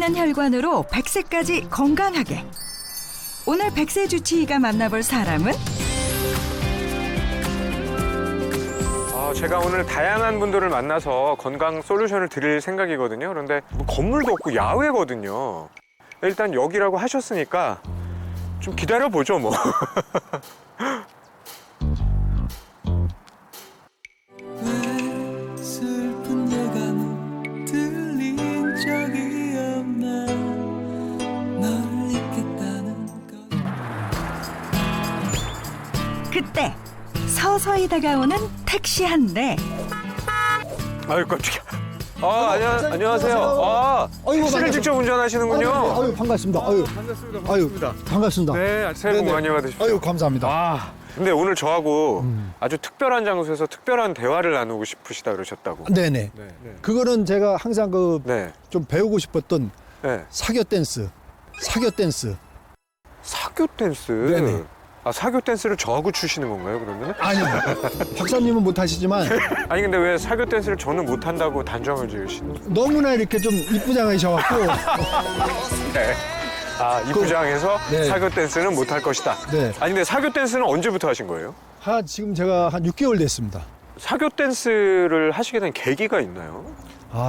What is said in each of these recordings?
있는 혈관으로 100세까지 건강하게. 오늘 100세 주치의가 만나볼 사람은 제가 오늘 다양한 분들을 만나서 건강 솔루션을 드릴 생각이거든요. 그런데 뭐 건물도 없고 야외거든요. 일단 여기라고 하셨으니까 좀 기다려보죠, 뭐. 슬픈 예감은 들린 적이 없나 너를 잊겠다는 것 그때 서서히 다가오는 택시 한 대. 아유, 깜짝이야. 안녕하세요. 아이고, 택시를 반갑습니다. 직접 운전하시는군요. 아유, 반갑습니다. 아유, 반갑습니다. 네, 새해 복 많이 받으십시오. 아유, 감사합니다. 근데 오늘 저하고 아주 특별한 장소에서 특별한 대화를 나누고 싶으시다 그러셨다고. 네네. 그거는 제가 항상 네. 좀 배우고 싶었던 네. 사교 댄스. 사교 댄스? 네네. 사교 댄스를 저하고 추시는 건가요, 그러면? 아니요. 박사님은 못 하시지만 아니, 근데 왜 사교 댄스를 저는 못한다고 단정을 지으시는 거예요? 너무나 이렇게 좀 이쁘장하셔갖고. 네. 이부장에서 네. 사교 댄스는 못할 것이다. 네. 아니, 근데 사교 댄스는 언제부터 하신 거예요? 지금 제가 한 6개월 됐습니다. 사교 댄스를 하시게 된 계기가 있나요?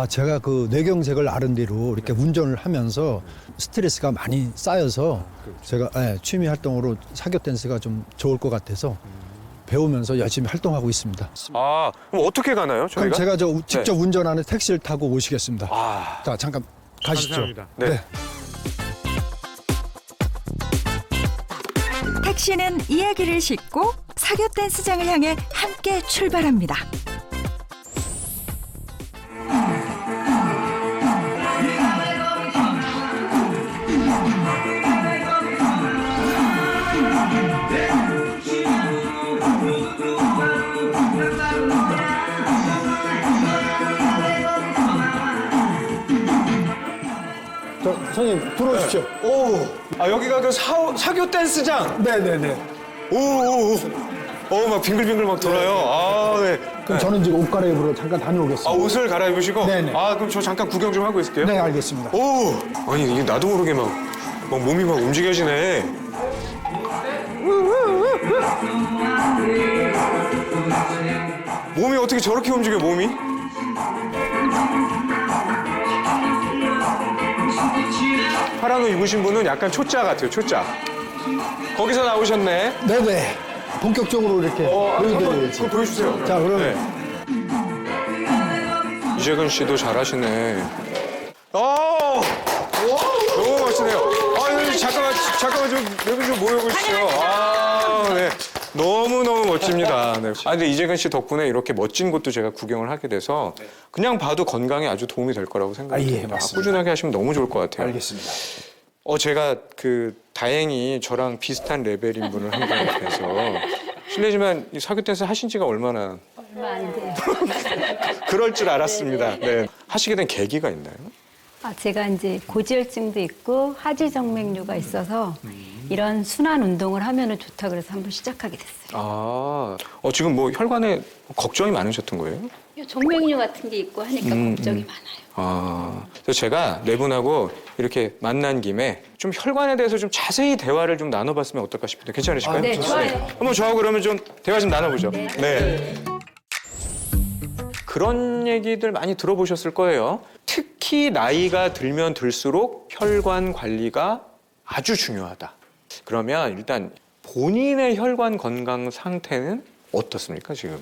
제가 그 뇌경색을 앓은 뒤로 이렇게 운전을 하면서 스트레스가 많이 쌓여서 제가 취미 활동으로 사교 댄스가 좀 좋을 것 같아서 배우면서 열심히 활동하고 있습니다. 그럼 어떻게 가나요, 그럼 저희가? 제가 직접 운전하는 택시를 타고 오시겠습니다. 자, 잠깐 가시죠. 감사합니다. 네. 택시는 이야기를 싣고 사교 댄스장을 향해 함께 출발합니다. 선생님 들어오십시오. 여기가 그 사교 댄스장? 네네네. 막 빙글빙글 막 돌아요. 네. 그럼 저는 지금 옷 갈아입으러 잠깐 다녀오겠습니다. 옷을 갈아입으시고? 네네. 그럼 저 잠깐 구경 좀 하고 있을게요. 네, 알겠습니다. 아니, 이게 나도 모르게 막 몸이 막 움직여지네. 몸이 어떻게 저렇게 움직여, 몸이? 파란 옷 입으신 분은 약간 초짜 같아요, 초짜. 거기서 나오셨네. 네네. 본격적으로 이렇게 보여드려야지. 그거 보여주세요. 자, 그럼 네. 이재근 씨도 잘하시네. 너무 멋지네요. 잠깐만 좀 여기 좀 모여보시죠. 네. 너무너무 멋집니다. 네. 근데 이재근 씨 덕분에 이렇게 멋진 곳도 제가 구경을 하게 돼서 그냥 봐도 건강에 아주 도움이 될 거라고 생각합니다. 예, 맞습니다. 꾸준하게 하시면 너무 좋을 것 같아요. 알겠습니다. 제가 다행히 저랑 비슷한 레벨인 분을 한 것 같아서 실례지만 이 사교 댄스 하신 지가 얼마 안 돼요. 그럴 줄 알았습니다. 네. 하시게 된 계기가 있나요? 제가 이제 고지혈증도 있고 하지정맥류가 있어서 이런 순환 운동을 하면은 좋다 그래서 한번 시작하게 됐어요. 지금 뭐 혈관에 걱정이 많으셨던 거예요? 정맥류 같은 게 있고 하니까 걱정이 많아요. 그래서 제가 네 분하고 이렇게 만난 김에 좀 혈관에 대해서 좀 자세히 대화를 좀 나눠봤으면 어떨까 싶은데 괜찮으실까요? 네, 좋아요. 한번 저하고 그러면 좀 대화 좀 나눠보죠. 네. 그런 얘기들 많이 들어보셨을 거예요. 특히 나이가 들면 들수록 혈관 관리가 아주 중요하다. 그러면 일단 본인의 혈관 건강 상태는 어떻습니까, 지금?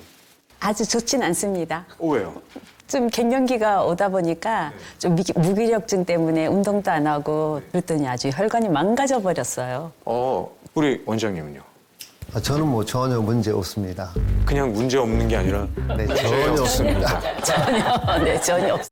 아주 좋진 않습니다. 왜요? 좀 갱년기가 오다 보니까 좀 무기력증 때문에 운동도 안 하고 그랬더니 아주 혈관이 망가져 버렸어요. 우리 원장님은요? 저는 뭐 전혀 문제 없습니다. 그냥 문제 없는 게 아니라 네, 전혀 없습니다. 전혀 없어요.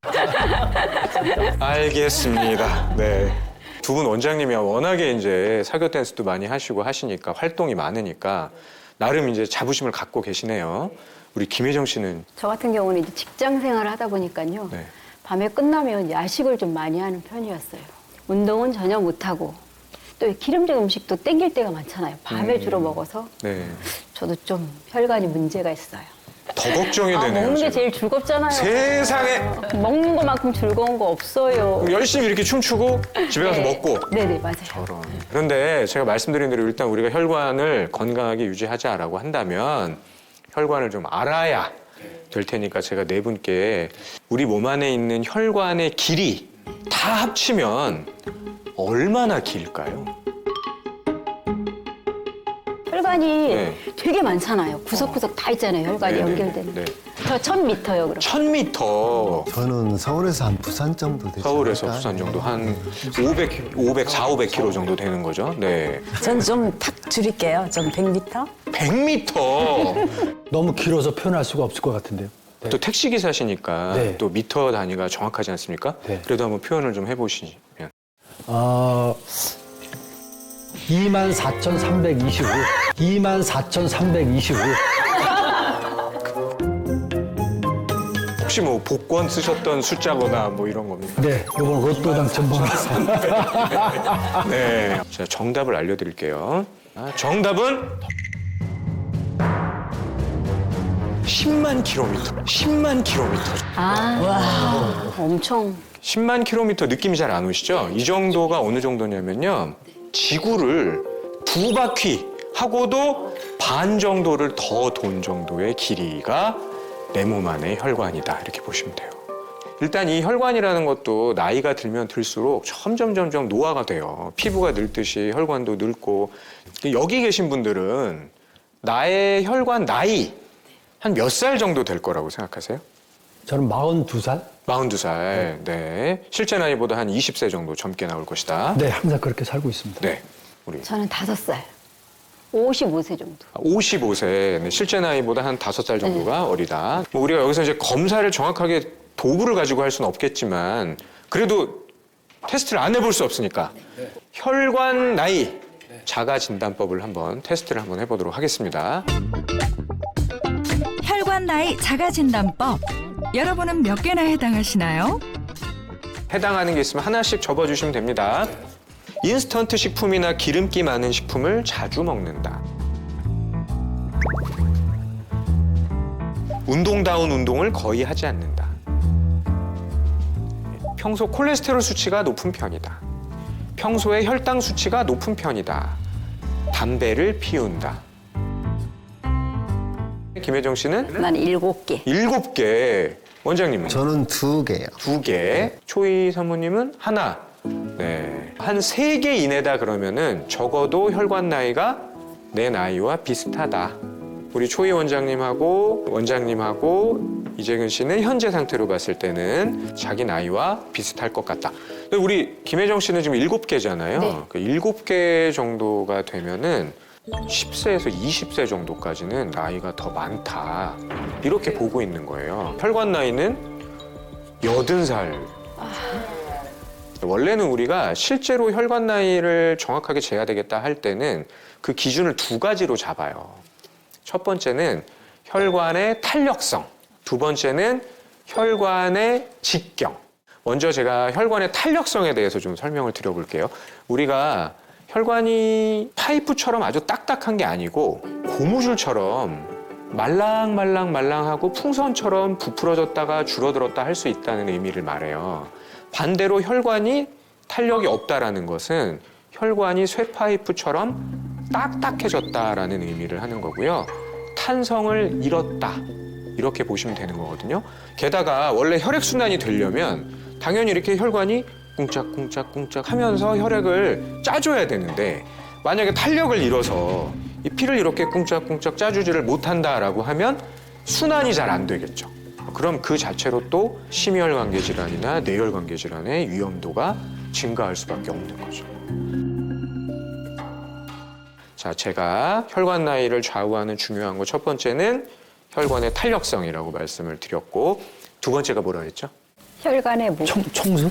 알겠습니다. 네. 두 분 원장님이 워낙에 이제 사교 댄스도 많이 하시고 하시니까 활동이 많으니까 나름 이제 자부심을 갖고 계시네요. 우리 김혜정 씨는 저 같은 경우는 이제 직장 생활을 하다 보니까요. 네. 밤에 끝나면 야식을 좀 많이 하는 편이었어요. 운동은 전혀 못하고 또 기름진 음식도 땡길 때가 많잖아요. 밤에 주로 먹어서 네. 저도 좀 혈관이 문제가 있어요. 더 걱정이 되네요. 먹는 게 지금. 제일 즐겁잖아요. 세상에 먹는 것만큼 즐거운 거 없어요. 열심히 이렇게 춤추고 집에 가서 먹고. 네네, 맞아요. 저런. 그런데 제가 말씀드린 대로 일단 우리가 혈관을 건강하게 유지하자라고 한다면 혈관을 좀 알아야 될 테니까 제가 네 분께 우리 몸 안에 있는 혈관의 길이 다 합치면 얼마나 길까요? 혈관이 네. 되게 많잖아요. 구석구석 다 있잖아요. 혈관이 네네. 연결되는. 네. 저 1000m요, 그럼. 1000m. 저는 서울에서 한 부산 정도 되죠. 서울에서 부산 정도 한 4,500km 정도 되는 거죠. 네. 전 좀 탁 줄일게요. 좀 100m? 100m. 너무 길어서 표현할 수가 없을 것 같은데요. 또 택시 기사시니까 네. 또 미터 단위가 정확하지 않습니까? 네. 그래도 한번 표현을 좀 해보시면. 24,325. 24,325. 혹시 뭐 복권 쓰셨던 숫자거나 뭐 이런 겁니까? 네, 이번 로또 당첨 번호서. 네. 자, 정답을 알려드릴게요. 정답은 10만 킬로미터. 10만 킬로미터. 엄청. 10만 킬로미터 느낌이 잘 안 오시죠? 이 정도가 어느 정도냐면요. 지구를 2바퀴 하고도 반 정도를 더 돈 정도의 길이가 내 몸 안의 혈관이다. 이렇게 보시면 돼요. 일단 이 혈관이라는 것도 나이가 들면 들수록 점점 노화가 돼요. 피부가 늙듯이 혈관도 늙고. 여기 계신 분들은 나의 혈관 나이 한 몇 살 정도 될 거라고 생각하세요? 저는 42살? 42살. 네. 실제 나이보다 한 20세 정도 젊게 나올 것이다. 네, 항상 그렇게 살고 있습니다. 네. 우리 저는 5살. 55세 정도. 55세. 네. 실제 나이보다 한 5살 정도가 어리다. 뭐 우리가 여기서 이제 검사를 정확하게 도구를 가지고 할 수는 없겠지만 그래도 테스트를 안 해볼 수 없으니까 혈관 나이 자가 진단법을 한번 테스트를 한번 해보도록 하겠습니다. 혈관 나이 자가 진단법. 여러분은 몇 개나 해당하시나요? 해당하는 게 있으면 하나씩 접어주시면 됩니다. 인스턴트 식품이나 기름기 많은 식품을 자주 먹는다. 운동다운 운동을 거의 하지 않는다. 평소 콜레스테롤 수치가 높은 편이다. 평소에 혈당 수치가 높은 편이다. 담배를 피운다. 김혜정 씨는 난 7개. 7개. 원장님은? 저는 2개요. 2개. 초이 사모님은 하나. 네. 한 3개 이내다 그러면은 적어도 혈관 나이가 내 나이와 비슷하다. 우리 초이 원장님하고 이재근 씨는 현재 상태로 봤을 때는 자기 나이와 비슷할 것 같다. 근데 우리 김혜정 씨는 지금 7개잖아요. 네. 그 7개 정도가 되면은 10세에서 20세 정도까지는 나이가 더 많다. 이렇게 보고 있는 거예요. 혈관 나이는 80살. 원래는 우리가 실제로 혈관 나이를 정확하게 재야 되겠다 할 때는 그 기준을 2가지로 잡아요. 첫 번째는 혈관의 탄력성, 두 번째는 혈관의 직경. 먼저 제가 혈관의 탄력성에 대해서 좀 설명을 드려볼게요. 우리가 혈관이 파이프처럼 아주 딱딱한 게 아니고 고무줄처럼 말랑하고 풍선처럼 부풀어졌다가 줄어들었다 할 수 있다는 의미를 말해요. 반대로 혈관이 탄력이 없다라는 것은 혈관이 쇠파이프처럼 딱딱해졌다라는 의미를 하는 거고요. 탄성을 잃었다. 이렇게 보시면 되는 거거든요. 게다가 원래 혈액순환이 되려면 당연히 이렇게 혈관이 꿍짝꿍짝 하면서 혈액을 짜줘야 되는데 만약에 탄력을 잃어서 이 피를 이렇게 꿍짝꿍짝 짜주지를 못한다라고 하면 순환이 잘 안 되겠죠. 그럼 그 자체로 또 심혈관계 질환이나 뇌혈관계 질환의 위험도가 증가할 수밖에 없는 거죠. 자, 제가 혈관 나이를 좌우하는 중요한 거 첫 번째는 혈관의 탄력성이라고 말씀을 드렸고 두 번째가 뭐라 그랬죠? 혈관의 뭐. 총수?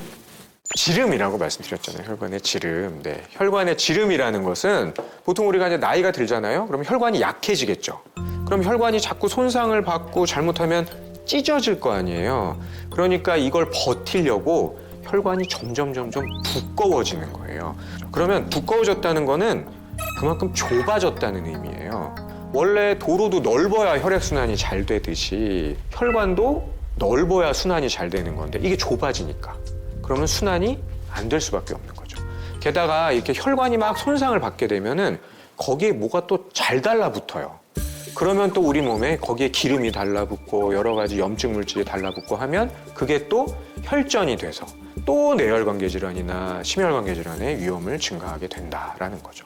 지름이라고 말씀드렸잖아요. 혈관의 지름. 네. 혈관의 지름이라는 것은 보통 우리가 이제 나이가 들잖아요. 그럼 혈관이 약해지겠죠. 그럼 혈관이 자꾸 손상을 받고 잘못하면 찢어질 거 아니에요. 그러니까 이걸 버티려고 혈관이 점점 두꺼워지는 거예요. 그러면 두꺼워졌다는 거는 그만큼 좁아졌다는 의미예요. 원래 도로도 넓어야 혈액순환이 잘 되듯이 혈관도 넓어야 순환이 잘 되는 건데 이게 좁아지니까 그러면 순환이 안 될 수밖에 없는 거죠. 게다가 이렇게 혈관이 막 손상을 받게 되면은 거기에 뭐가 또 잘 달라붙어요. 그러면 또 우리 몸에 거기에 기름이 달라붙고 여러 가지 염증 물질이 달라붙고 하면 그게 또 혈전이 돼서 또 뇌혈관계 질환이나 심혈관계 질환의 위험을 증가하게 된다라는 거죠.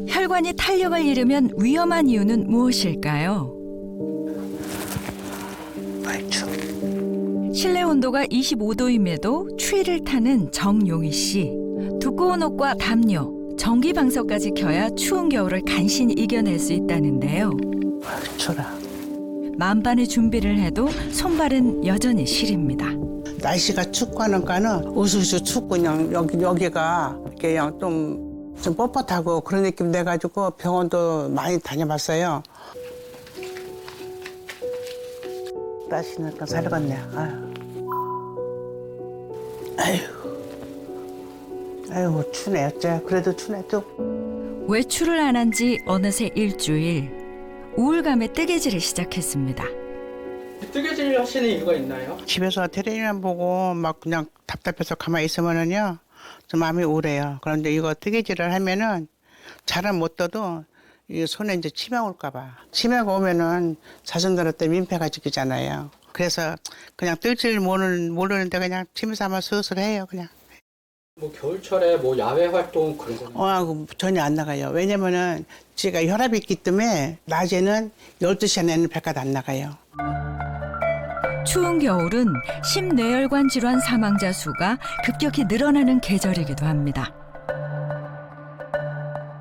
혈관이 탄력을 잃으면 위험한 이유는 무엇일까요? 실내 온도가 25도임에도 추위를 타는 정용희 씨. 두꺼운 옷과 담요, 전기 방석까지 켜야 추운 겨울을 간신히 이겨낼 수 있다는데요. 추라. 만반의 준비를 해도 손발은 여전히 시립니다. 날씨가 춥고 하니까는 우수수 춥고 그냥 여기가 이렇게 그냥 좀 뻣뻣하고 그런 느낌 돼가지고 병원도 많이 다녀봤어요. 날씨니까 살겠네. 아유 추네 어째 그래도 추네 또. 외출을 안 한 지 어느새 일주일. 우울감에 뜨개질을 시작했습니다. 뜨개질 하시는 이유가 있나요? 집에서 텔레비전 보고 막 그냥 답답해서 가만히 있으면은요 좀 마음이 우울해요. 그런데 이거 뜨개질을 하면은 잘은 못 떠도 이 손에 이제 치매 올까봐. 치매가 오면은 자손들한테 때 민폐가 지키잖아요. 그래서 그냥 뜰 줄 모르는데 그냥 취미 삼아 슬슬 해요 그냥. 뭐 겨울철에 뭐 야외 활동 그런 거는 전혀 안 나가요. 왜냐면은 제가 혈압이 있기 때문에 낮에는 12시 안에는 백화도 안 나가요. 추운 겨울은 심뇌혈관 질환 사망자 수가 급격히 늘어나는 계절이기도 합니다.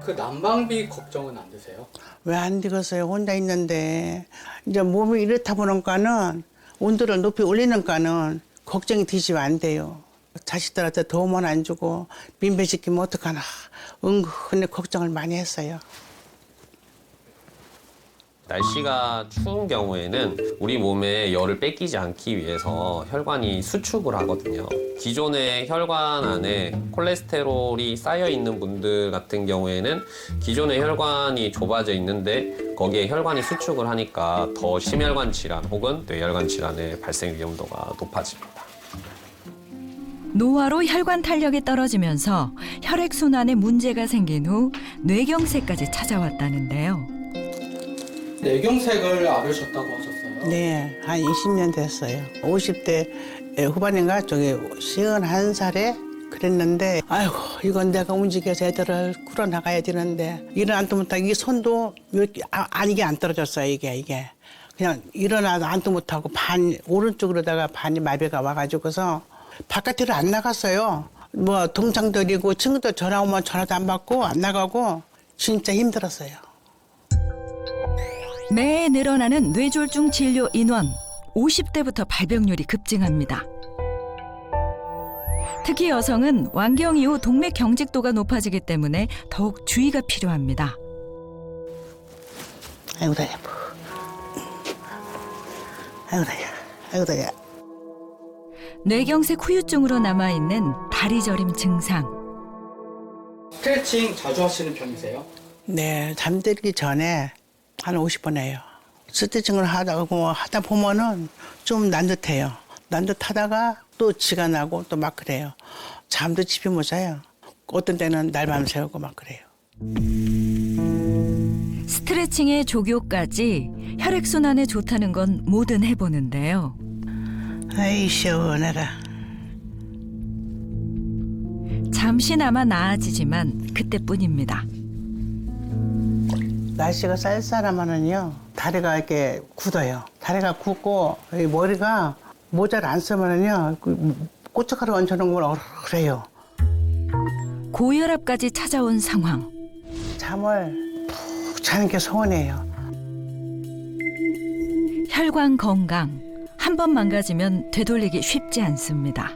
그 난방비 걱정은 안 되세요? 왜 안 되겠어요? 혼자 있는데 이제 몸이 이렇다 보니까는 온도를 높이 올리니까는 걱정이 되시면 안 돼요. 자식들한테 도움은 안 주고 민폐시키면 어떡하나 은근히 걱정을 많이 했어요. 날씨가 추운 경우에는 우리 몸에 열을 뺏기지 않기 위해서 혈관이 수축을 하거든요. 기존의 혈관 안에 콜레스테롤이 쌓여 있는 분들 같은 경우에는 기존의 혈관이 좁아져 있는데 거기에 혈관이 수축을 하니까 더 심혈관 질환 혹은 뇌혈관 질환의 발생 위험도가 높아집니다. 노화로 혈관 탄력이 떨어지면서 혈액순환에 문제가 생긴 후 뇌경색까지 찾아왔다는데요. 뇌경색을 앓으셨다고 하셨어요? 네, 한 20년 됐어요. 50대 후반인가 저기 51살에 그랬는데 아이고 이건 내가 움직여서 애들을 끌어나가야 되는데 일어나도 못하고 이 손도 이렇게 이게 안 떨어졌어요. 이게 그냥 일어나도 안도 못하고 반 오른쪽으로다가 반이 마비가 와가지고서 바깥으로 안 나갔어요. 뭐 동창들이고 친구들 전화 오면 전화도 안 받고 안 나가고 진짜 힘들었어요. 매해 늘어나는 뇌졸중 진료 인원, 50대부터 발병률이 급증합니다. 특히 여성은 완경 이후 동맥 경직도가 높아지기 때문에 더욱 주의가 필요합니다. 아이고 다야, 아이고 다야, 아이고 다야. 뇌경색 후유증으로 남아있는 다리 저림 증상. 스트레칭 자주 하시는 편이세요? 네, 잠들기 전에 한 50번 해요. 스트레칭을 하다 보면은 좀 난듯해요. 난듯하다가 또 지가 나고 또 막 그래요. 잠도 집에 못 자요. 어떤 때는 날밤 새우고 막 그래요. 스트레칭에 조교까지 혈액순환에 좋다는 건 뭐든 해보는데요. 아이 시원해라. 잠시나마 나아지지만 그때뿐입니다. 날씨가 쌀쌀하면은요 다리가 이렇게 굳어요. 다리가 굳고 이 머리가 모자를 안 쓰면은요 고춧가루 얹혀놓은 걸 그래요. 고혈압까지 찾아온 상황. 잠을 푹 자는 게 소원이에요. 혈관 건강. 한 번 망가지면 되돌리기 쉽지 않습니다.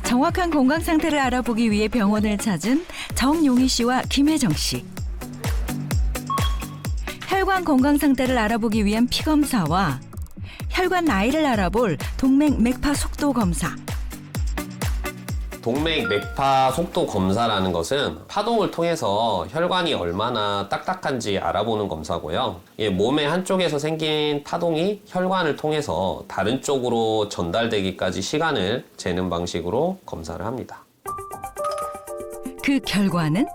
정확한 건강 상태를 알아보기 위해 병원을 찾은 정용희 씨와 김혜정 씨. 혈관 건강 상태를 알아보기 위한 피 검사와 혈관 나이를 알아볼 동맥 맥파 속도 검사. 동맥 맥파 속도 검사라는 것은 파동을 통해서 혈관이 얼마나 딱딱한지 알아보는 검사고요. 몸의 한쪽에서 생긴 파동이 혈관을 통해서 다른 쪽으로 전달되기까지 시간을 재는 방식으로 검사를 합니다. 그 결과는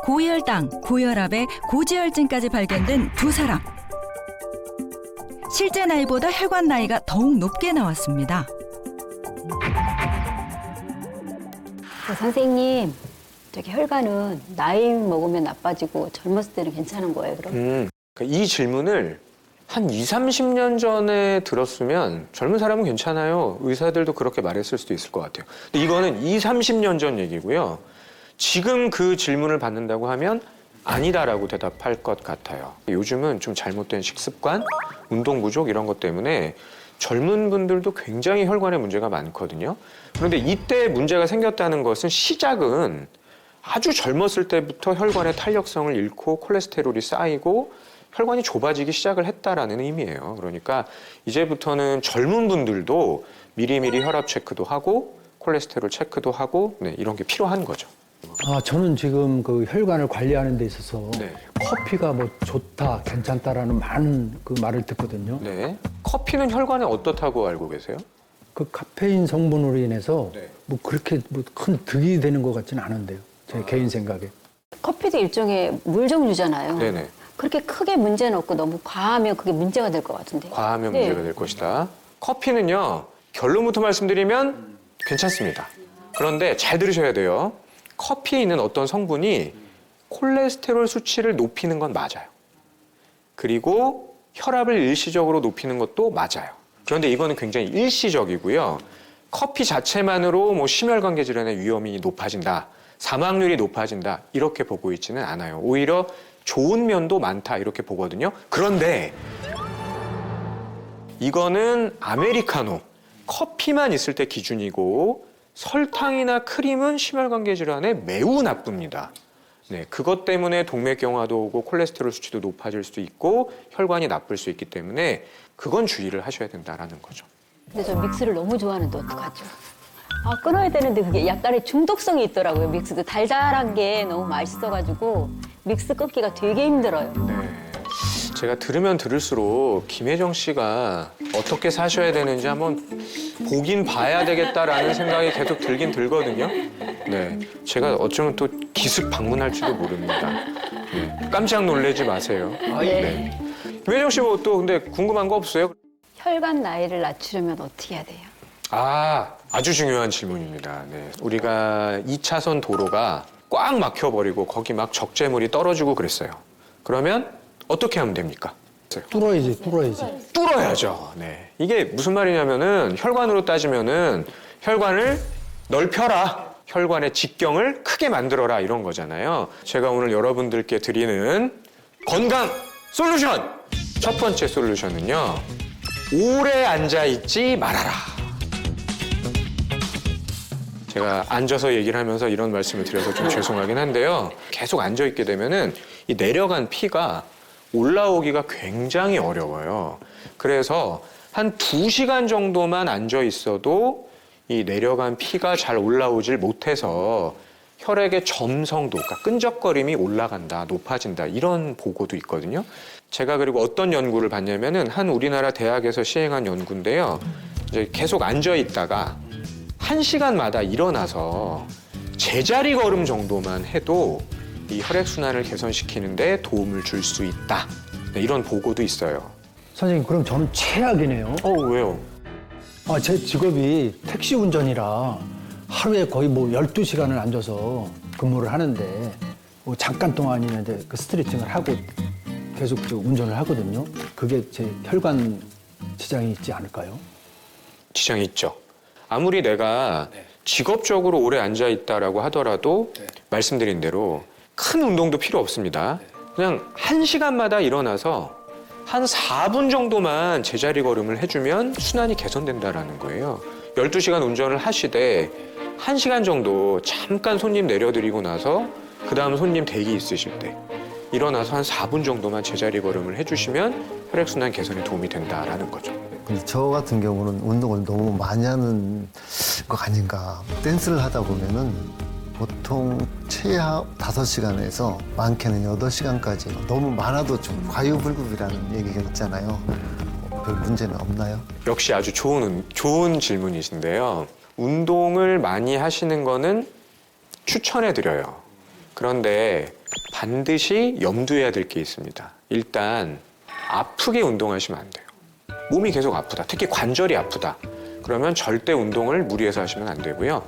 고혈당, 고혈압에 고지혈증까지 발견된 두 사람. 실제 나이보다 혈관 나이가 더욱 높게 나왔습니다. 선생님, 저기 혈관은 나이 먹으면 나빠지고 젊었을 때는 괜찮은 거예요, 그럼? 그러니까 이 질문을 한 20, 30년 전에 들었으면 젊은 사람은 괜찮아요. 의사들도 그렇게 말했을 수도 있을 것 같아요. 근데 이거는 20, 30년 전 얘기고요. 지금 그 질문을 받는다고 하면 아니다라고 대답할 것 같아요. 요즘은 좀 잘못된 식습관, 운동 부족 이런 것 때문에 젊은 분들도 굉장히 혈관에 문제가 많거든요. 그런데 이때 문제가 생겼다는 것은 시작은 아주 젊었을 때부터 혈관의 탄력성을 잃고 콜레스테롤이 쌓이고 혈관이 좁아지기 시작을 했다라는 의미예요. 그러니까 이제부터는 젊은 분들도 미리미리 혈압 체크도 하고 콜레스테롤 체크도 하고 이런 게 필요한 거죠. 저는 지금 그 혈관을 관리하는 데 있어서 네. 커피가 뭐 좋다, 괜찮다라는 많은 그 말을 듣거든요. 네. 커피는 혈관에 어떻다고 알고 계세요? 그 카페인 성분으로 인해서 네. 뭐 그렇게 뭐 큰 득이 되는 것 같지는 않은데요. 제 개인 생각에. 커피도 일종의 물 종류잖아요. 네네. 그렇게 크게 문제는 없고 너무 과하면 그게 문제가 될 것 같은데. 과하면 네. 문제가 될 것이다. 커피는요, 결론부터 말씀드리면 괜찮습니다. 그런데 잘 들으셔야 돼요. 커피에 있는 어떤 성분이 콜레스테롤 수치를 높이는 건 맞아요. 그리고 혈압을 일시적으로 높이는 것도 맞아요. 그런데 이거는 굉장히 일시적이고요. 커피 자체만으로 뭐 심혈관계 질환의 위험이 높아진다, 사망률이 높아진다 이렇게 보고 있지는 않아요. 오히려 좋은 면도 많다 이렇게 보거든요. 그런데 이거는 아메리카노, 커피만 있을 때 기준이고 설탕이나 크림은 심혈관계 질환에 매우 나쁩니다. 네, 그것 때문에 동맥경화도 오고 콜레스테롤 수치도 높아질 수도 있고 혈관이 나쁠 수 있기 때문에 그건 주의를 하셔야 된다라는 거죠. 근데 저 믹스를 너무 좋아하는데 어떡하죠? 끊어야 되는데 그게 약간의 중독성이 있더라고요. 믹스도 달달한 게 너무 맛있어가지고 믹스 끊기가 되게 힘들어요. 네. 제가 들으면 들을수록 김혜정 씨가 어떻게 사셔야 되는지 한번 보긴 봐야 되겠다라는 생각이 계속 들긴 들거든요. 네, 제가 어쩌면 또 기습 방문할지도 모릅니다. 네, 깜짝 놀라지 마세요. 네. 김혜정 씨 뭐 또 근데 궁금한 거 없어요? 혈관 나이를 낮추려면 어떻게 해야 돼요? 아주 중요한 질문입니다. 네. 우리가 2차선 도로가 꽉 막혀버리고 거기 막 적재물이 떨어지고 그랬어요. 그러면 어떻게 하면 됩니까? 뚫어야지. 뚫어야죠. 네. 이게 무슨 말이냐면은 혈관으로 따지면은 혈관을 넓혀라. 혈관의 직경을 크게 만들어라 이런 거잖아요. 제가 오늘 여러분들께 드리는 건강 솔루션! 첫 번째 솔루션은요. 오래 앉아있지 말아라. 제가 앉아서 얘기를 하면서 이런 말씀을 드려서 좀 죄송하긴 한데요. 계속 앉아있게 되면은 이 내려간 피가 올라오기가 굉장히 어려워요. 그래서 한 2시간 정도만 앉아 있어도 이 내려간 피가 잘 올라오질 못해서 혈액의 점성도, 그러니까 끈적거림이 올라간다, 높아진다 이런 보고도 있거든요. 제가 그리고 어떤 연구를 봤냐면은 한 우리나라 대학에서 시행한 연구인데요. 이제 계속 앉아 있다가 1시간마다 일어나서 제자리 걸음 정도만 해도 이 혈액순환을 개선시키는데 도움을 줄 수 있다. 네, 이런 보고도 있어요. 선생님, 그럼 저는 최악이네요. 왜요? 제 직업이 택시 운전이라 하루에 거의 뭐 12시간을 앉아서 근무를 하는데 뭐 잠깐 동안이면 이제 그 스트레칭을 하고 계속 운전을 하거든요. 그게 제 혈관 지장이 있지 않을까요? 지장이 있죠. 아무리 내가 직업적으로 오래 앉아 있다라고 하더라도 말씀드린 대로 큰 운동도 필요 없습니다. 그냥 1시간마다 일어나서 한 4분 정도만 제자리 걸음을 해주면 순환이 개선된다라는 거예요. 12시간 운전을 하시되 1시간 정도 잠깐 손님 내려드리고 나서 그 다음 손님 대기 있으실 때 일어나서 한 4분 정도만 제자리 걸음을 해주시면 혈액순환 개선에 도움이 된다라는 거죠. 근데 저 같은 경우는 운동을 너무 많이 하는 것 아닌가. 댄스를 하다 보면은 보통 최하 5시간에서 많게는 8시간까지 너무 많아도 좀 과유불급이라는 얘기가 있잖아요. 별 문제는 없나요? 역시 아주 좋은 질문이신데요. 운동을 많이 하시는 거는 추천해드려요. 그런데 반드시 염두해야 될 게 있습니다. 일단 아프게 운동하시면 안 돼요. 몸이 계속 아프다. 특히 관절이 아프다. 그러면 절대 운동을 무리해서 하시면 안 되고요.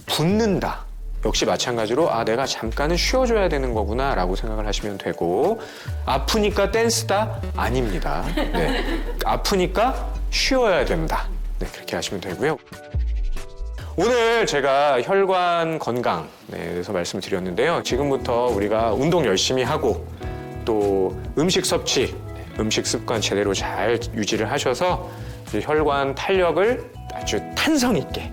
붓는다. 역시 마찬가지로 내가 잠깐은 쉬어줘야 되는 거구나 라고 생각을 하시면 되고, 아프니까 댄스다? 아닙니다. 네. 아프니까 쉬어야 된다. 네, 그렇게 하시면 되고요. 오늘 제가 혈관 건강에 대해서 말씀을 드렸는데요. 지금부터 우리가 운동 열심히 하고 또 음식 섭취, 음식 습관 제대로 잘 유지를 하셔서 이제 혈관 탄력을 아주 탄성 있게,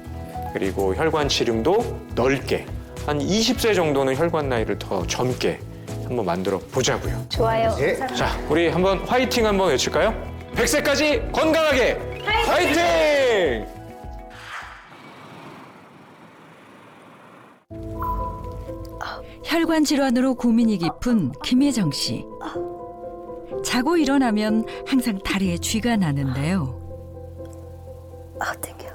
그리고 혈관 지름도 넓게, 한 20세 정도는 혈관 나이를 더 젊게 한번 만들어 보자고요. 좋아요. 자, 우리 한번 화이팅 한번 외칠까요? 100세까지 건강하게 화이팅! 혈관 질환으로 고민이 깊은 김혜정 씨. 자고 일어나면 항상 다리에 쥐가 나는데요. 땡겨.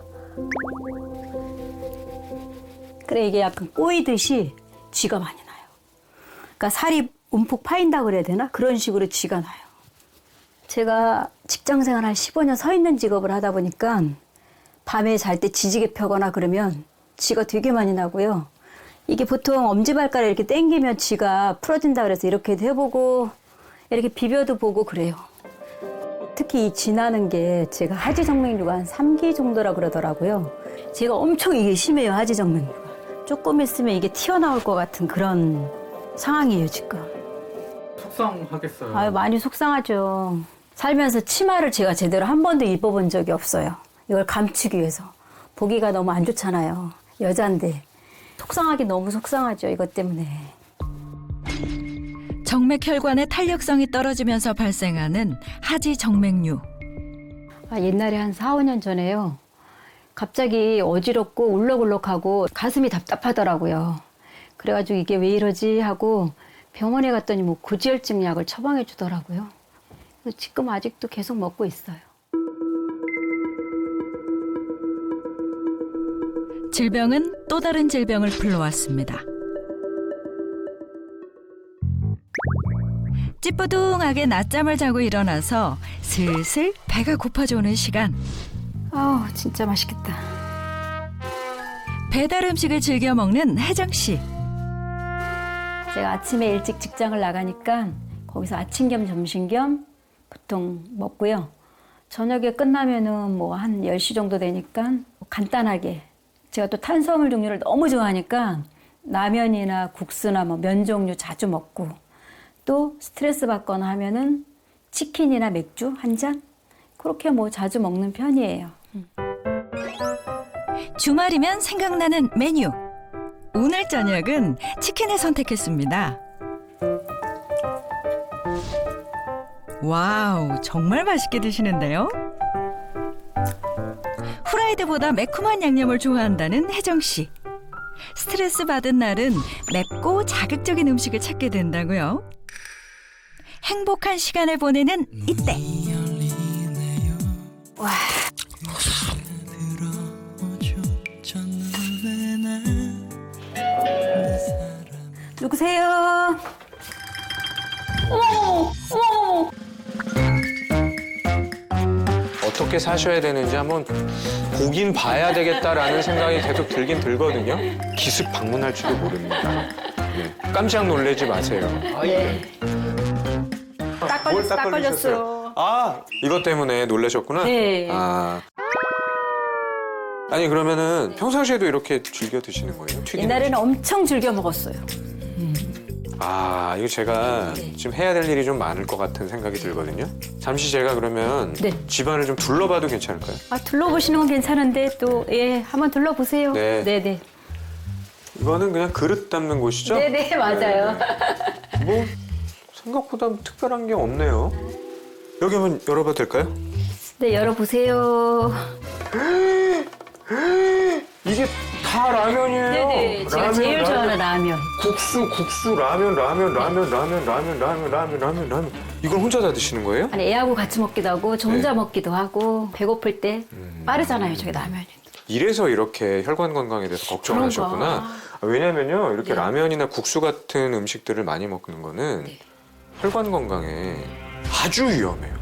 그래, 이게 약간 꼬이듯이 쥐가 많이 나요. 그러니까 살이 움푹 파인다 그래야 되나? 그런 식으로 쥐가 나요. 제가 직장생활 한 15년 서 있는 직업을 하다 보니까 밤에 잘 때 지지개 펴거나 그러면 쥐가 되게 많이 나고요. 이게 보통 엄지발가락 이렇게 당기면 쥐가 풀어진다 그래서 이렇게도 해보고 이렇게 비벼도 보고 그래요. 특히 이 쥐 나는 게 제가 하지정맥류가 한 3기 정도라 그러더라고요. 제가 엄청 이게 심해요, 하지정맥류가. 조금 있으면 이게 튀어나올 것 같은 그런 상황이에요, 지금. 속상하겠어요. 아유, 많이 속상하죠. 살면서 치마를 제가 제대로 한 번도 입어본 적이 없어요. 이걸 감추기 위해서. 보기가 너무 안 좋잖아요. 여잔데. 속상하기 너무 속상하죠, 이것 때문에. 정맥혈관의 탄력성이 떨어지면서 발생하는 하지정맥류. 옛날에 한 4, 5년 전에요. 갑자기 어지럽고 울렁울렁하고 가슴이 답답하더라고요. 그래가지고 이게 왜 이러지 하고 병원에 갔더니 뭐 고지혈증 약을 처방해 주더라고요. 지금 아직도 계속 먹고 있어요. 질병은 또 다른 질병을 불러왔습니다. 찌뿌둥하게 낮잠을 자고 일어나서 슬슬 배가 고파져오는 시간. 아우, 진짜 맛있겠다. 배달 음식을 즐겨 먹는 혜정 씨. 제가 아침에 일찍 직장을 나가니까 거기서 아침 겸 점심 겸 보통 먹고요. 저녁에 끝나면은 뭐 한 10시 정도 되니까 간단하게, 제가 또 탄수화물 종류를 너무 좋아하니까 라면이나 국수나 뭐 면 종류 자주 먹고, 또 스트레스 받거나 하면은 치킨이나 맥주 한 잔? 그렇게 뭐 자주 먹는 편이에요. 주말이면 생각나는 메뉴. 오늘 저녁은 치킨을 선택했습니다. 와우, 정말 맛있게 드시는데요? 후라이드보다 매콤한 양념을 좋아한다는 혜정 씨. 스트레스 받은 날은 맵고 자극적인 음식을 찾게 된다고요. 행복한 시간을 보내는 이때. 와, 누구세요? 어머, 어머. 어떻게 사셔야 되는지 한번 보긴 봐야 되겠다라는 생각이 계속 들긴 들거든요. 기습 방문할 줄도 모릅니다. 네. 깜짝 놀라지 마세요. 딱 걸렸어요. 이것 때문에 놀라셨구나? 네. 아니 그러면은 평상시에도 이렇게 즐겨 드시는 거예요? 튀김? 옛날에는 엄청 즐겨 먹었어요. 이거 제가 지금 해야 될 일이 좀 많을 것 같은 생각이 들거든요. 잠시 제가 그러면 네. 집안을 좀 둘러봐도 괜찮을까요? 둘러보시는 건 괜찮은데 또 한번 둘러보세요. 네. 네네. 이거는 그냥 그릇 담는 곳이죠? 네네, 맞아요. 뭐 생각보다 특별한 게 없네요. 여기 한번 열어봐도 될까요? 네, 열어보세요. 이게 다 라면이에요. 네네, 제가 제일 좋아하는 라면. 국수, 라면. 이걸 혼자 다 드시는 거예요? 아니, 애하고 같이 먹기도 하고 저 혼자 먹기도 하고 배고플 때 빠르잖아요, 저기 라면이. 이래서 이렇게 혈관 건강에 대해서 걱정을 하셨구나. 왜냐면요, 이렇게 라면이나 국수 같은 음식들을 많이 먹는 거는 혈관 건강에 아주 위험해요.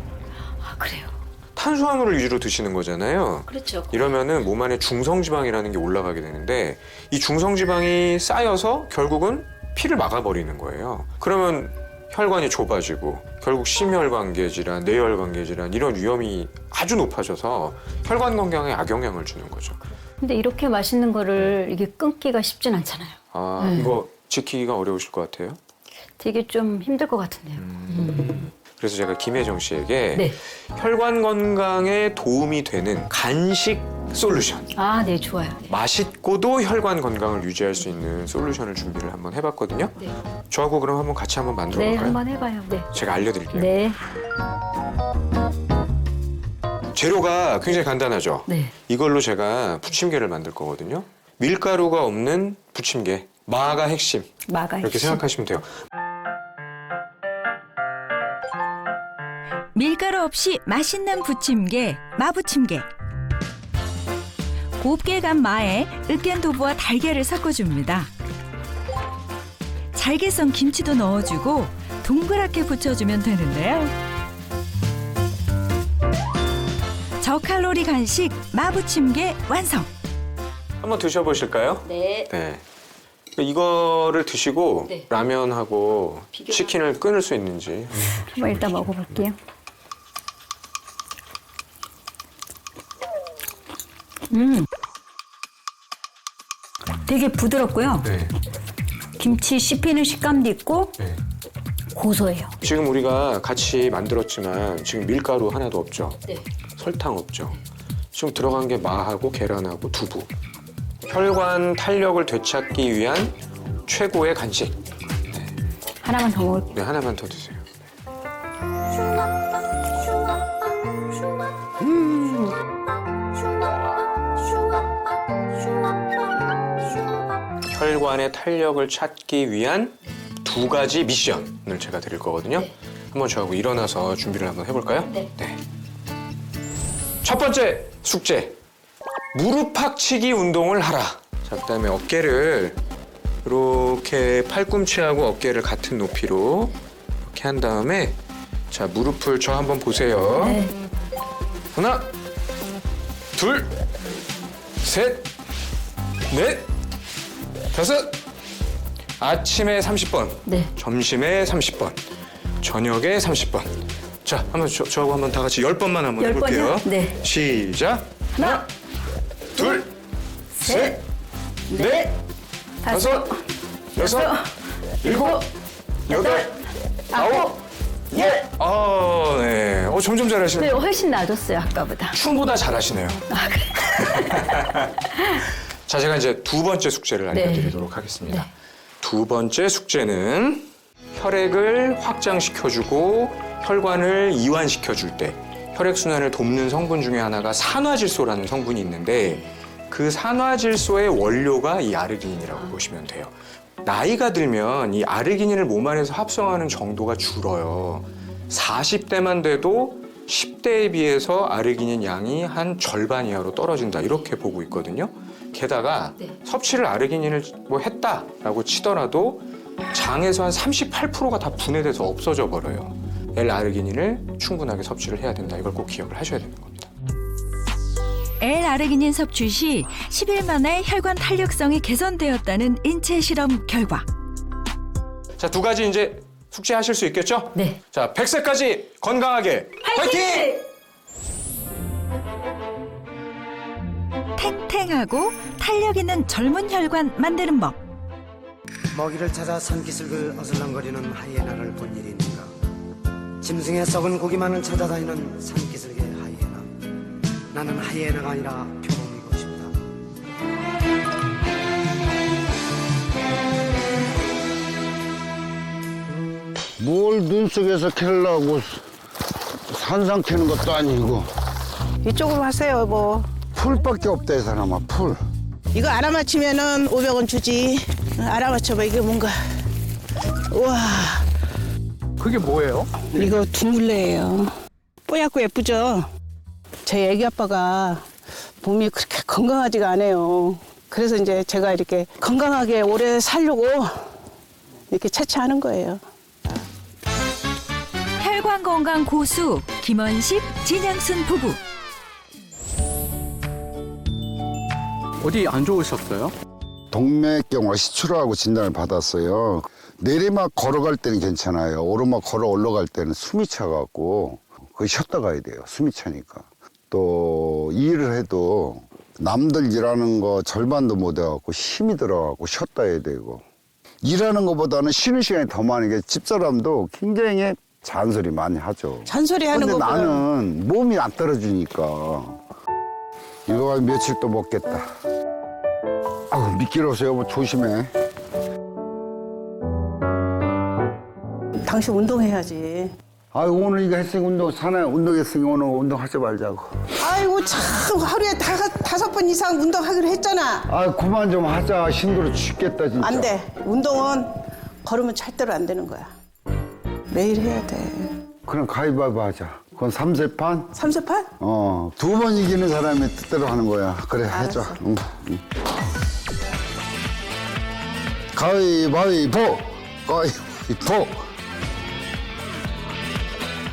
아, 그래요? 탄수화물을 위주로 드시는 거잖아요. 그렇죠. 이러면은 몸 안에 중성지방이라는 게 올라가게 되는데 이 중성지방이 쌓여서 결국은 피를 막아버리는 거예요. 그러면 혈관이 좁아지고 결국 심혈관계 질환, 뇌혈관계 질환 이런 위험이 아주 높아져서 혈관 건강에 악영향을 주는 거죠. 근데 이렇게 맛있는 거를 이게 끊기가 쉽진 않잖아요. 아, 이거 지키기가 어려우실 것 같아요. 되게 좀 힘들 것 같은데요. 그래서 제가 김혜정 씨에게 네. 혈관 건강에 도움이 되는 간식 솔루션. 아, 네, 좋아요. 네. 맛있고도 혈관 건강을 유지할 수 있는 솔루션을 준비를 한번 해봤거든요. 네. 저하고 그럼 한번 같이 한번 만들어 네, 볼까요? 한번 해봐요. 네. 제가 알려드릴게요. 네. 재료가 굉장히 간단하죠. 네. 이걸로 제가 부침개를 만들 거거든요. 밀가루가 없는 부침개, 마가 핵심. 마가 이렇게 핵심. 생각하시면 돼요. 밀가루 없이 맛있는 부침개, 마부침개. 곱게 간 마에 으깬 두부와 달걀을 섞어줍니다. 잘게 썬 김치도 넣어주고 동그랗게 부쳐주면 되는데요. 저칼로리 간식 마부침개 완성! 한번 드셔보실까요? 네. 네. 이거를 드시고 네. 라면하고 비교를 치킨을 끊을 수 있는지. 한번 일단 먹어볼게요. 되게 부드럽고요. 네. 김치 씹히는 식감도 있고 네. 고소해요. 지금 우리가 같이 만들었지만 지금 밀가루 하나도 없죠. 네. 설탕 없죠. 지금 들어간 게 마하고 계란하고 두부. 혈관 탄력을 되찾기 위한 최고의 간식. 하나만 더 먹을게요. 네, 하나만 더 드세요. 혈관의 탄력을 찾기 위한 두 가지 미션을 제가 드릴 거거든요. 네. 한번 저하고 일어나서 준비를 한번 해볼까요? 네. 첫 번째 숙제. 무릎팍치기 운동을 하라. 자, 그다음에 어깨를 이렇게 팔꿈치하고 어깨를 같은 높이로 이렇게 한 다음에 자, 무릎을 저 한번 보세요. 네. 하나, 둘, 셋, 넷, 다섯. 아침에 30번, 네. 점심에 30번, 저녁에 30번. 자, 한번 저하고 한번 다 같이 10번만 한번 10번이요? 해볼게요. 네. 시작. 하나, 둘, 셋, 넷, 다섯, 여섯, 일곱, 여덟, 아홉, 열. 아, 네. 점점 네, 잘하시네요. 훨씬 나아졌어요, 아까보다. 춤보다 잘하시네요. 아, 그래. 자, 제가 이제 두 번째 숙제를 알려드리도록 하겠습니다. 두 번째 숙제는 혈액을 확장시켜주고 혈관을 이완시켜줄 때 혈액순환을 돕는 성분 중에 하나가 산화질소라는 성분이 있는데 그 산화질소의 원료가 이 아르기닌이라고 보시면 돼요. 나이가 들면 이 아르기닌을 몸 안에서 합성하는 정도가 줄어요. 40대만 돼도 10대에 비해서 아르기닌 양이 한 절반 이하로 떨어진다 이렇게 보고 있거든요. 게다가 섭취를 아르기닌을 뭐 했다라고 치더라도 장에서 한 38%가 다 분해돼서 없어져 버려요. L-아르기닌을 충분하게 섭취를 해야 된다. 이걸 꼭 기억을 하셔야 되는 겁니다. L-아르기닌 섭취 시 10일 만에 혈관 탄력성이 개선되었다는 인체 실험 결과. 자, 두 가지 이제 숙제하실 수 있겠죠? 네. 자, 100세까지 건강하게 화이팅! 탱탱하고 탄력 있는 젊은 혈관 만드는 법. 먹이를 찾아 산기슭을 어슬렁거리는 하이에나를 본 일이 있는가. 짐승의 썩은 고기만을 찾아다니는 산기슭의 하이에나. 나는 하이에나가 아니라 표범이고 싶다. 뭘 눈 속에서 캐려고 산상 캐는 것도 아니고. 이쪽으로 하세요, 뭐. 풀밖에 없다, 이 사람아, 풀. 이거 알아맞히면은 500원 주지. 알아맞혀봐, 이게 뭔가. 우와. 그게 뭐예요? 이거 둥글레예요. 뽀얗고 예쁘죠? 제 애기 아빠가 몸이 그렇게 건강하지가 않아요. 그래서 이제 제가 이렇게 건강하게 오래 살려고 이렇게 채취하는 거예요. 혈관 건강 고수 김원식, 진양순 부부. 어디 안 좋으셨어요? 동맥경화 시추라고 진단을 받았어요. 내리막 걸어갈 때는 괜찮아요. 오르막 걸어 올라갈 때는 숨이 차갖고 거의 쉬었다 가야 돼요. 숨이 차니까. 또 일을 해도 남들 일하는 거 절반도 못 해갖고 힘이 들어가고 쉬었다 해야 되고. 일하는 것보다는 쉬는 시간이 더 많은 게 집사람도 굉장히 잔소리 많이 하죠. 잔소리 하는 근데 거보다 나는 몸이 안 떨어지니까 이거 며칠 또 먹겠다. 아우 미끄러워서 여보 조심해. 당신 운동해야지. 아유 오늘 이거 했으니 운동했으니 오늘 운동하지 말자고. 아이고 참 하루에 5번 이상 운동하기로 했잖아. 아 그만 좀 하자. 힘들어 죽겠다 진짜. 안 돼. 운동은 걸으면 절대로 안 되는 거야. 매일 해야 돼. 그럼 가위바위보 하자. 그건 3세판? 3세판? 2번 이기는 사람이 뜻대로 하는 거야. 그래 해줘. 응. 가위바위보. 가위바위보.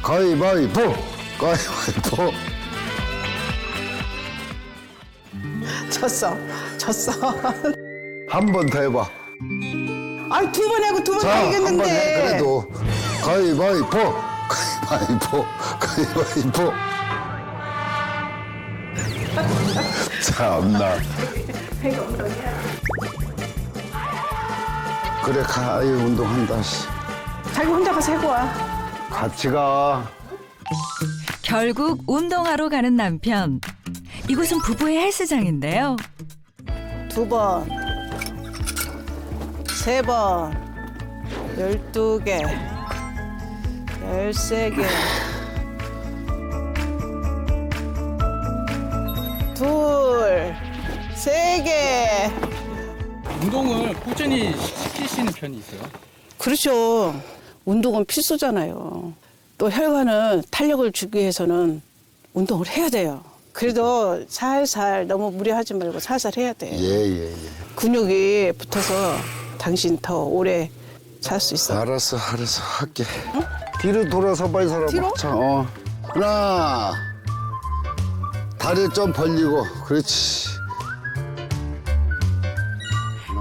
가위바위보. 가위바위보. 졌어. 한 번 더 해봐. 아니 2번 하고 2번 자, 다 한 번 해. 이겼는데. 그래도 가위바위보. 가위바위보. 가위바위보. 참나. 그래 가위 운동한다. 씨. 자기 혼자 가서 해고 와. 같이 가. 결국 운동하러 가는 남편. 이곳은 부부의 헬스장인데요. 2번, 3번, 12개, 13개, 둘, 3개. 운동을 꾸준히 시키시는 편이세요? 그렇죠. 운동은 필수잖아요. 또 혈관은 탄력을 주기 위해서는 운동을 해야 돼요. 그래도 살살 너무 무리하지 말고 살살 해야 돼. 예. 근육이 붙어서 당신 더 오래 살 수 있어. 알았어 할게. 응? 뒤로 돌아서 봐 이 사람. 뒤로? 자, 하나. 다리 좀 벌리고. 그렇지.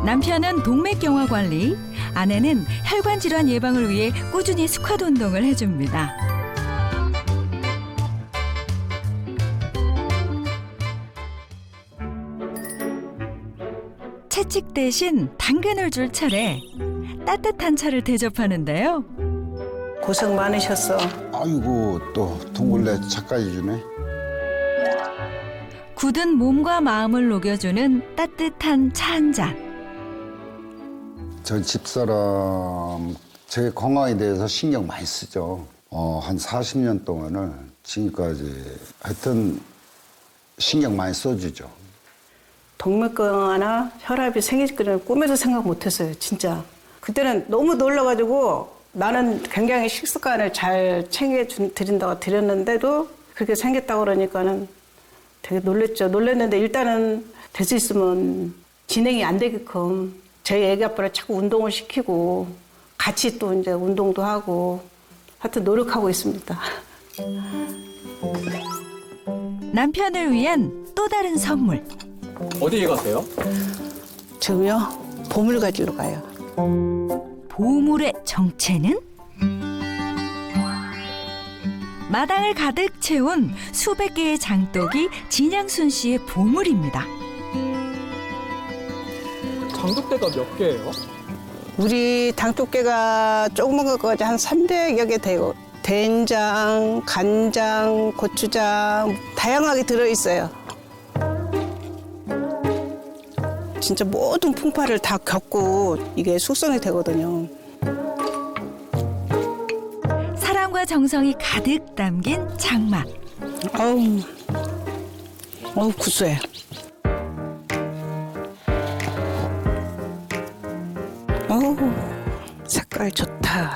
남편은 동맥경화 관리, 아내는 혈관 질환 예방을 위해 꾸준히 스쿼트 운동을 해줍니다. 채찍 대신 당근을 줄 차례, 따뜻한 차를 대접하는데요. 고생 많으셨어. 아이고 또 둥글레 차까지 주네. 굳은 몸과 마음을 녹여주는 따뜻한 차 한 잔. 저 집사람 제 건강에 대해서 신경 많이 쓰죠. 한 40년 동안은 지금까지 하여튼 신경 많이 써주죠. 동맥경화나 혈압이 생길 거는 꿈에도 생각 못했어요, 진짜. 그때는 너무 놀라가지고 나는 굉장히 식습관을 잘 챙겨드린다고 드렸는데도 그렇게 생겼다고 그러니까는 되게 놀랬죠. 놀랬는데 일단은 될 수 있으면 진행이 안 되게끔 저희 애기 아빠를 자꾸 운동을 시키고 같이 또 이제 운동도 하고 하여튼 노력하고 있습니다. 남편을 위한 또 다른 선물. 어디에 가세요? 지금요, 보물 가지러 가요. 보물의 정체는? 마당을 가득 채운 수백 개의 장독이 진양순 씨의 보물입니다. 장독대가 몇 개예요? 우리 당토개가 조그만 것까지 한 300여 개 되고 된장, 간장, 고추장 다양하게 들어있어요. 진짜 모든 풍파를 다 겪고 이게 숙성이 되거든요. 정성이 가득 담긴 장맛. 어우 구수해. 어우 색깔 좋다.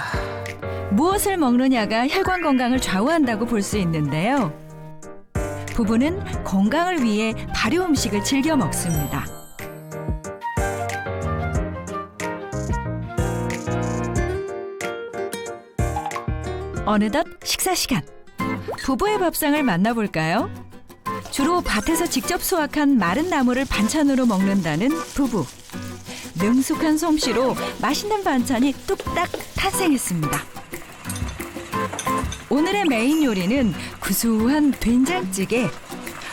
무엇을 먹느냐가 혈관 건강을 좌우한다고 볼 수 있는데요. 부부는 건강을 위해 발효 음식을 즐겨 먹습니다. 어느덧 식사 시간. 부부의 밥상을 만나볼까요? 주로 밭에서 직접 수확한 마른 나물을 반찬으로 먹는다는 부부. 능숙한 솜씨로 맛있는 반찬이 뚝딱 탄생했습니다. 오늘의 메인 요리는 구수한 된장찌개.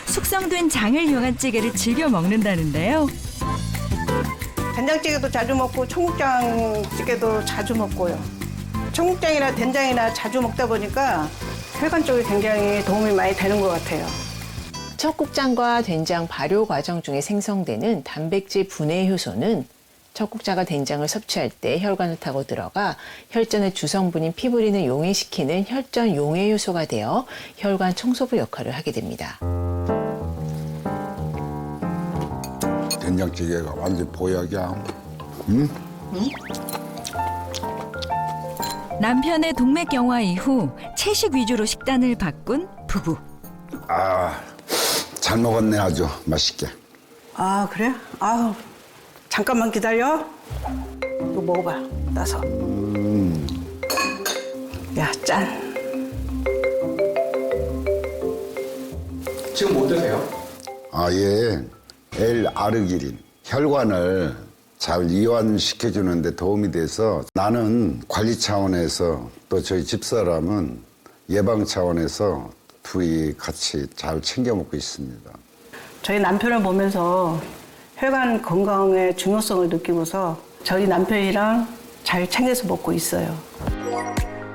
숙성된 장을 이용한 찌개를 즐겨 먹는다는데요. 된장찌개도 자주 먹고 청국장찌개도 자주 먹고요. 청국장이나 된장이나 자주 먹다 보니까 혈관 쪽에 굉장히 도움이 많이 되는 것 같아요. 청국장과 된장 발효 과정 중에 생성되는 단백질 분해 효소는 청국장과 된장을 섭취할 때 혈관을 타고 들어가 혈전의 주성분인 피브린을 용해시키는 혈전 용해 효소가 되어 혈관 청소부 역할을 하게 됩니다. 된장찌개가 완전 보약이야. 응? 남편의 동맥경화 이후 채식 위주로 식단을 바꾼 부부. 잘 먹었네 아주 맛있게. 아 그래? 아우 잠깐만 기다려. 이거 먹어봐 따서. 야 짠. 지금 뭐 드세요? 예. L-아르기닌. 혈관을 잘 이완시켜주는 데 도움이 돼서 나는 관리 차원에서 또 저희 집사람은 예방 차원에서 둘이 같이 잘 챙겨 먹고 있습니다. 저희 남편을 보면서 혈관 건강의 중요성을 느끼고서 저희 남편이랑 잘 챙겨서 먹고 있어요.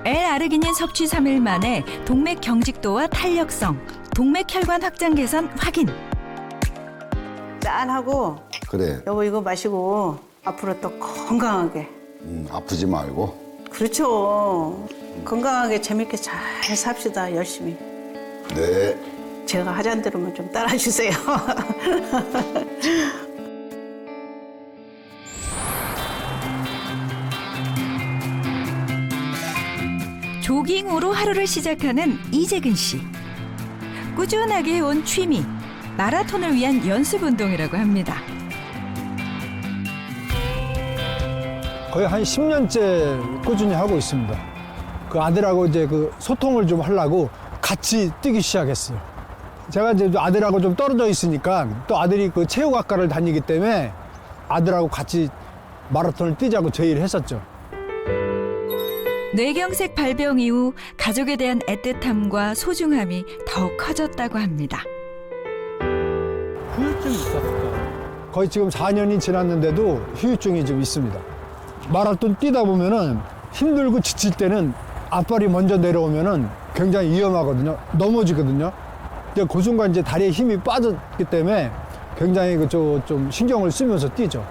L-아르기닌 섭취 3일 만에 동맥 경직도와 탄력성, 동맥 혈관 확장 개선 확인. 짠하고 그래. 여보 이거 마시고 앞으로 또 건강하게. 아프지 말고. 그렇죠. 건강하게 재밌게 잘 삽시다 열심히. 네. 제가 하자는 대로만 좀 따라주세요. 조깅으로 하루를 시작하는 이재근 씨. 꾸준하게 해온 취미, 마라톤을 위한 연습 운동이라고 합니다. 거의 한 10년째 꾸준히 하고 있습니다. 그 아들하고 이제 그 소통을 좀 하려고 같이 뛰기 시작했어요. 제가 이제 아들하고 좀 떨어져 있으니까 또 아들이 그 체육학과를 다니기 때문에 아들하고 같이 마라톤을 뛰자고 제의를 했었죠. 뇌경색 발병 이후 가족에 대한 애틋함과 소중함이 더욱 커졌다고 합니다. 후유증이 있었을까요? 거의 지금 4년이 지났는데도 후유증이 좀 있습니다. 마라톤 뛰다 보면은 힘들고 지칠 때는 앞발이 먼저 내려오면은 굉장히 위험하거든요. 넘어지거든요. 근데 그 순간 이제 다리에 힘이 빠졌기 때문에 굉장히 좀 신경을 쓰면서 뛰죠.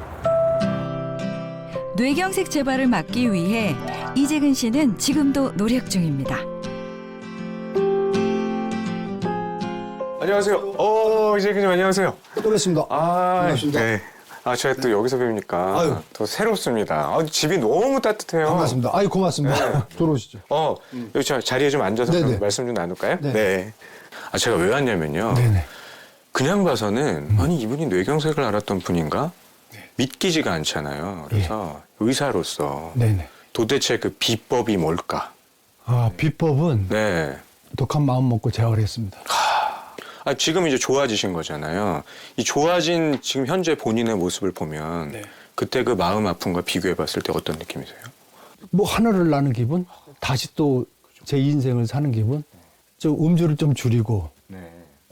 뇌경색 재발을 막기 위해 이재근 씨는 지금도 노력 중입니다. 안녕하세요. 이재근님 안녕하세요. 또 뵙습니다. 반갑습니다. 네. 제가 또 여기서 뵈니까 아유. 더 새롭습니다. 집이 너무 따뜻해요. 반갑습니다. 아유, 고맙습니다. 네. 들어오시죠. 여기 자리에 좀 앉아서 네네. 그럼 말씀 좀 나눌까요? 네. 제가 왜 왔냐면요. 네네. 그냥 봐서는 아니 이분이 뇌경색을 앓았던 분인가? 믿기지가 않잖아요. 그래서 의사로서 네네. 도대체 그 비법이 뭘까? 비법은 네. 독한 마음 먹고 재활을 했습니다. 지금 이제 좋아지신 거잖아요. 이 좋아진 지금 현재 본인의 모습을 보면 그때 그 마음 아픔과 비교해 봤을 때 어떤 느낌이세요? 뭐 하늘을 나는 기분? 다시 또 제 인생을 사는 기분? 좀 음주를 좀 줄이고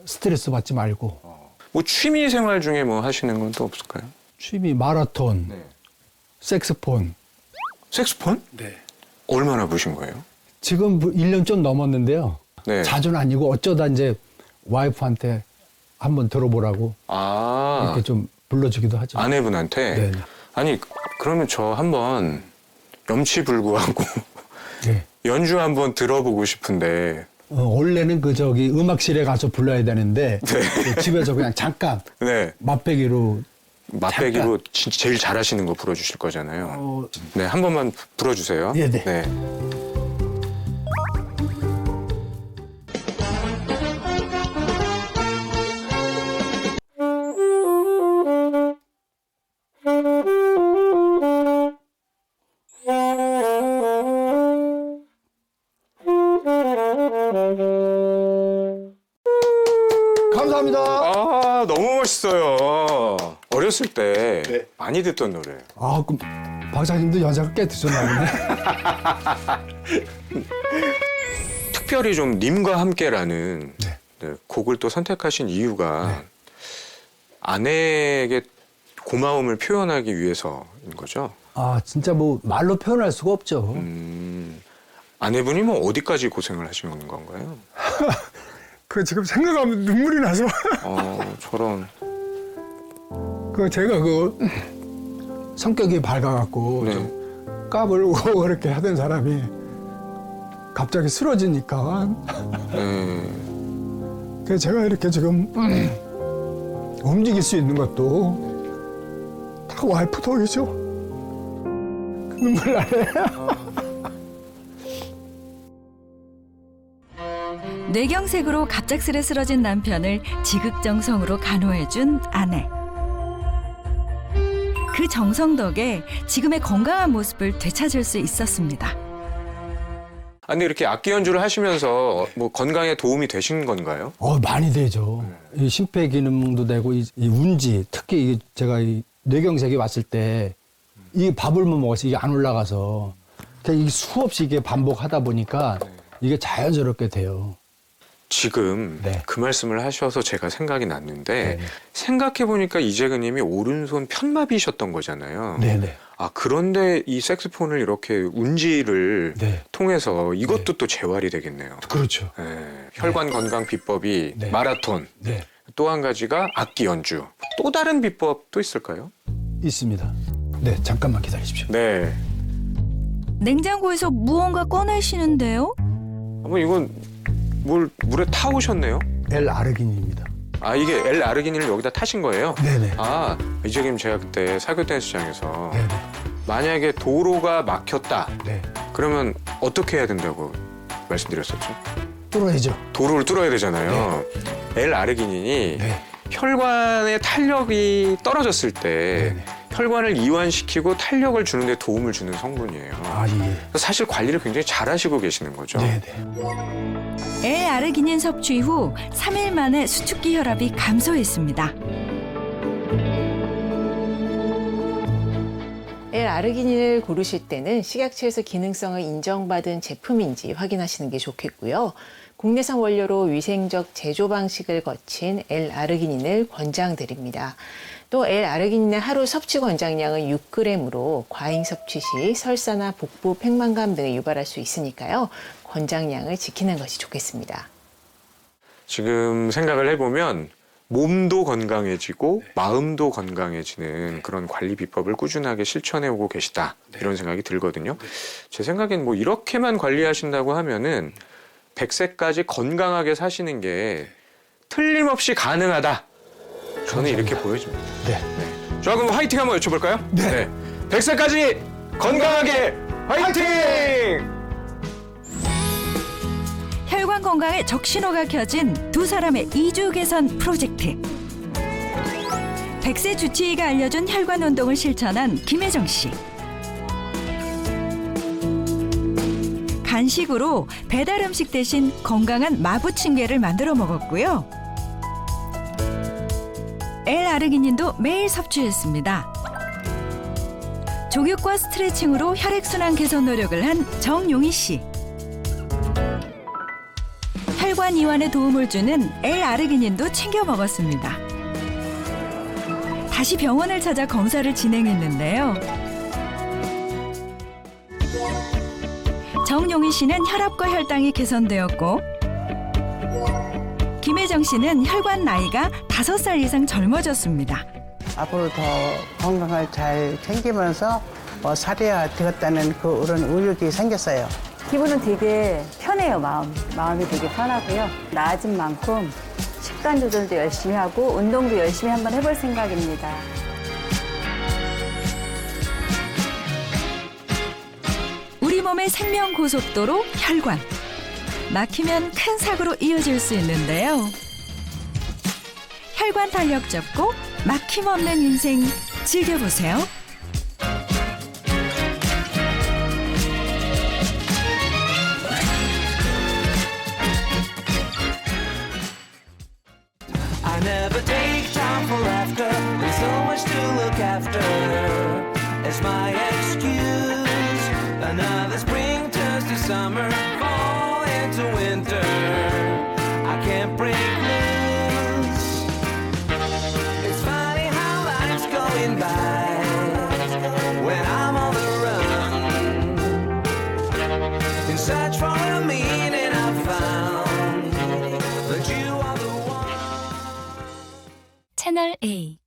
스트레스 받지 말고. 뭐 취미 생활 중에 뭐 하시는 건 또 없을까요? 취미 마라톤, 색스폰. 색스폰? 네. 얼마나 부신 거예요? 지금 1년 좀 넘었는데요. 네. 자주는 아니고 어쩌다 이제 와이프한테 한번 들어보라고 이렇게 좀 불러주기도 하죠. 아내분한테? 네. 아니 그러면 저 한번 염치불구하고 예. 연주 한번 들어보고 싶은데. 원래는 음악실에 가서 불러야 되는데 집에서 그냥 잠깐 네. 맛배기로 진짜 제일 잘하시는 거 불러주실 거잖아요. 네, 한 번만 불어주세요. 네. 네. 감사합니다. 아, 너무 멋있어요. 어렸을 때 많이 듣던 노래예요. 아, 그럼 박사님도 연세가 꽤 드셨나 보네. 특별히 좀 님과 함께라는 네, 곡을 또 선택하신 이유가 아내에게 고마움을 표현하기 위해서인 거죠? 아, 진짜 뭐 말로 표현할 수가 없죠. 아내분이 뭐 어디까지 고생을 하시는 건가요? 지금 생각하면 눈물이 나서. 저런. 제가 성격이 밝아갖고 좀 까불고 그렇게 하던 사람이 갑자기 쓰러지니까. 그래서 제가 이렇게 지금 움직일 수 있는 것도 다 와이프 덕이죠. 눈물 나네. 뇌경색으로 갑작스레 쓰러진 남편을 지극정성으로 간호해준 아내. 그 정성 덕에 지금의 건강한 모습을 되찾을 수 있었습니다. 근데 이렇게 악기 연주를 하시면서 뭐 건강에 도움이 되신 건가요? 많이 되죠. 이 심폐기능도 되고 이 운지, 특히 제가 이 뇌경색이 왔을 때 이 밥을 못 먹어서 이게 안 올라가서 이 수없이 이게 반복하다 보니까 이게 자연스럽게 돼요. 지금 그 말씀을 하셔서 제가 생각이 났는데 생각해보니까 이재근 님이 오른손 편마비셨던 거잖아요. 네네. 그런데 이 색소폰을 이렇게 운지를 통해서 이것도 또 재활이 되겠네요. 그렇죠. 혈관 건강 비법이 마라톤. 또 한 가지가 악기 연주. 또 다른 비법도 있을까요? 있습니다. 네, 잠깐만 기다리십시오. 네. 냉장고에서 무언가 꺼내시는데요? 이건 물에 타오셨네요? L-아르기닌입니다. 이게 L-아르기닌을 여기다 타신 거예요? 네네. 이재근 제가 그때 사교 댄스장에서 만약에 도로가 막혔다. 그러면 어떻게 해야 된다고 말씀드렸었죠? 뚫어야죠. 도로를 뚫어야 되잖아요. L-아르기닌이 혈관의 탄력이 떨어졌을 때 혈관을 이완시키고 탄력을 주는 데 도움을 주는 성분이에요. 사실 관리를 굉장히 잘하시고 계시는 거죠. L-아르기닌 섭취 후 3일 만에 수축기 혈압이 감소했습니다. L-아르기닌을 고르실 때는 식약처에서 기능성을 인정받은 제품인지 확인하시는 게 좋겠고요. 국내산 원료로 위생적 제조 방식을 거친 L-아르기닌을 권장드립니다. 또 L-아르기닌의 하루 섭취 권장량은 6g으로 과잉 섭취 시 설사나 복부 팽만감 등을 유발할 수 있으니까요. 권장량을 지키는 것이 좋겠습니다. 지금 생각을 해보면 몸도 건강해지고 마음도 건강해지는 그런 관리 비법을 꾸준하게 실천해오고 계시다. 이런 생각이 들거든요. 제 생각엔 뭐 이렇게만 관리하신다고 하면은 100세까지 건강하게 사시는 게 틀림없이 가능하다. 저는 이렇게 보여집니다. 자, 그럼 화이팅 한번 외쳐볼까요? 100세까지 건강하게 화이팅! 혈관 건강에 적신호가 켜진 두 사람의 이주 개선 프로젝트. 100세 주치의가 알려준 혈관 운동을 실천한 김혜정 씨. 간식으로 배달 음식 대신 건강한 마부침개를 만들어 먹었고요. L-아르기닌도 매일 섭취했습니다. 족욕과 스트레칭으로 혈액순환 개선 노력을 한 정용희 씨. 혈관 이완에 도움을 주는 L-아르기닌도 챙겨 먹었습니다. 다시 병원을 찾아 검사를 진행했는데요. 정용희 씨는 혈압과 혈당이 개선되었고 김혜정 씨는 혈관 나이가 5살 이상 젊어졌습니다. 앞으로 더 건강을 잘 챙기면서 살이야 되겠다는 그런 의욕이 생겼어요. 기분은 되게 편해요, 마음이 되게 편하고요. 나아진 만큼 식단 조절도 열심히 하고 운동도 열심히 한번 해볼 생각입니다. 우리 몸의 생명 고속도로 혈관. 막히면 큰 사고로 이어질 수 있는데요. 혈관 탄력 잡고 막힘없는 인생 즐겨보세요. I never take time for laughter. There's so much to look after. As my excuse, another spring turns to summer, fall into winter. I can't break loose. It's funny how life's going by when I'm on the run. In search for a meaning I found that you are the one. 채널 A